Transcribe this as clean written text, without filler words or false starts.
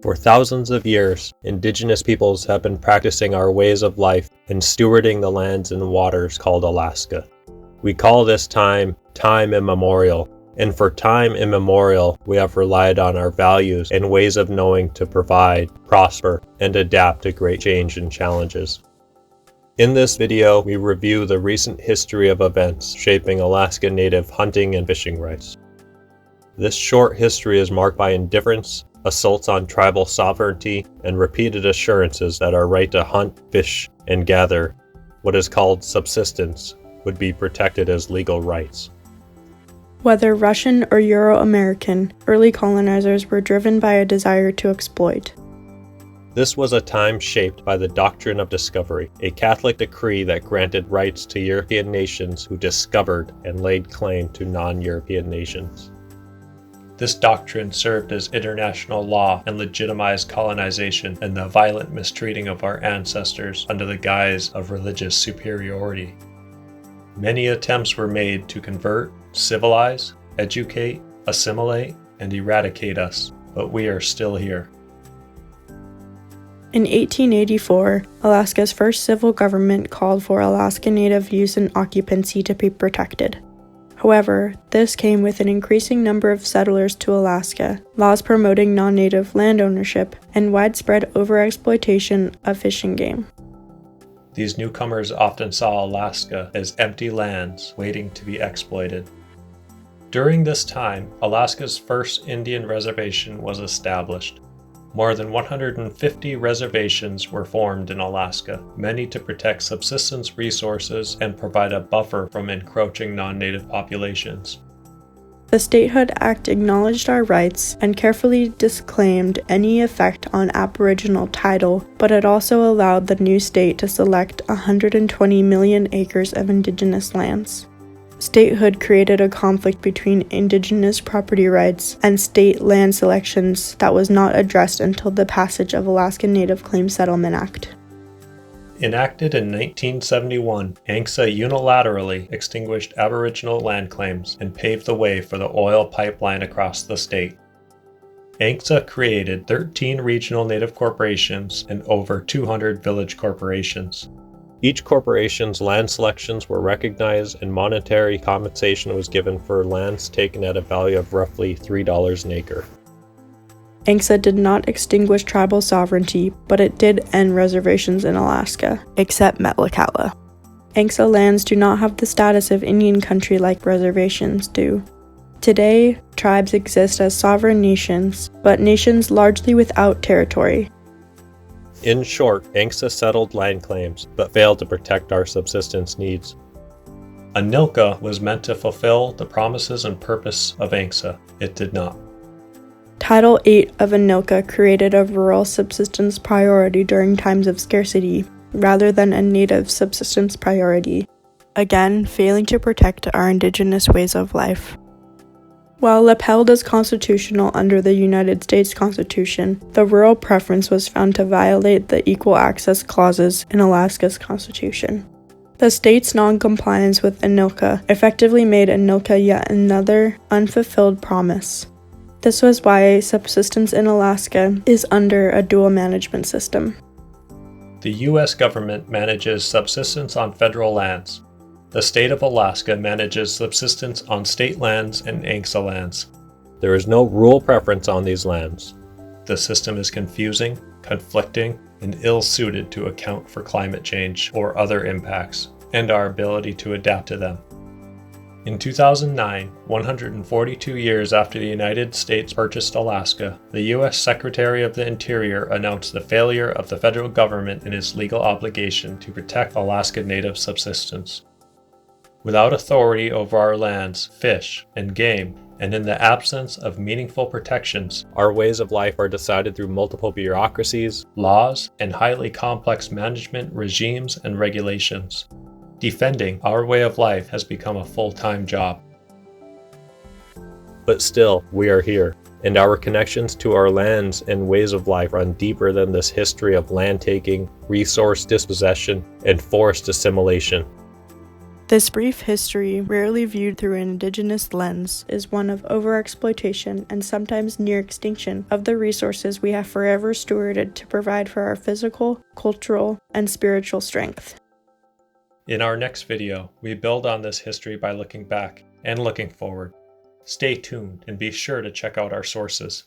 For thousands of years, indigenous peoples have been practicing our ways of life and stewarding the lands and waters called Alaska. We call this time immemorial, and for time immemorial, we have relied on our values and ways of knowing to provide, prosper, and adapt to great change and challenges. In this video, we review the recent history of events shaping Alaska Native hunting and fishing rights. This short history is marked by indifference, assaults on tribal sovereignty, and repeated assurances that our right to hunt, fish, and gather, what is called subsistence, would be protected as legal rights. Whether Russian or Euro-American, early colonizers were driven by a desire to exploit. This was a time shaped by the doctrine of discovery, a Catholic decree that granted rights to European nations who discovered and laid claim to non-European nations. This doctrine served as international law and legitimized colonization and the violent mistreating of our ancestors under the guise of religious superiority. Many attempts were made to convert, civilize, educate, assimilate, and eradicate us, but we are still here. In 1884, Alaska's first civil government called for Alaska Native use and occupancy to be protected. However, this came with an increasing number of settlers to Alaska, laws promoting non-native land ownership, and widespread overexploitation of fishing game. These newcomers often saw Alaska as empty lands waiting to be exploited. During this time, Alaska's first Indian reservation was established. More than 150 reservations were formed in Alaska, many to protect subsistence resources and provide a buffer from encroaching non-native populations. The Statehood Act acknowledged our rights and carefully disclaimed any effect on Aboriginal title, but it also allowed the new state to select 120 million acres of Indigenous lands. Statehood created a conflict between Indigenous property rights and state land selections that was not addressed until the passage of Alaska Native Claims Settlement Act. Enacted in 1971, ANCSA unilaterally extinguished Aboriginal land claims and paved the way for the oil pipeline across the state. ANCSA created 13 regional Native corporations and over 200 village corporations. Each corporation's land selections were recognized and monetary compensation was given for lands taken at a value of roughly $3 an acre. ANCSA did not extinguish tribal sovereignty, but it did end reservations in Alaska, except Metlakatla. ANCSA lands do not have the status of Indian country like reservations do. Today, tribes exist as sovereign nations, but nations largely without territory. In short, ANCSA settled land claims, but failed to protect our subsistence needs. ANILCA was meant to fulfill the promises and purpose of ANCSA. It did not. Title VIII of ANILCA created a rural subsistence priority during times of scarcity, rather than a native subsistence priority, again failing to protect our indigenous ways of life. While upheld as constitutional under the United States Constitution, the rural preference was found to violate the equal access clauses in Alaska's Constitution. The state's non-compliance with ANILCA effectively made ANILCA yet another unfulfilled promise. This was why subsistence in Alaska is under a dual management system. The U.S. government manages subsistence on federal lands. The state of Alaska manages subsistence on state lands and ANCSA lands. There is no rural preference on these lands. The system is confusing, conflicting, and ill-suited to account for climate change or other impacts, and our ability to adapt to them. In 2009, 142 years after the United States purchased Alaska, the U.S. Secretary of the Interior announced the failure of the federal government in its legal obligation to protect Alaska Native subsistence. Without authority over our lands, fish, and game, and in the absence of meaningful protections, our ways of life are decided through multiple bureaucracies, laws, and highly complex management regimes and regulations. Defending our way of life has become a full-time job. But still, we are here, and our connections to our lands and ways of life run deeper than this history of land taking, resource dispossession, and forced assimilation. This brief history, rarely viewed through an Indigenous lens, is one of overexploitation and sometimes near extinction of the resources we have forever stewarded to provide for our physical, cultural, and spiritual strength. In our next video, we build on this history by looking back and looking forward. Stay tuned and be sure to check out our sources.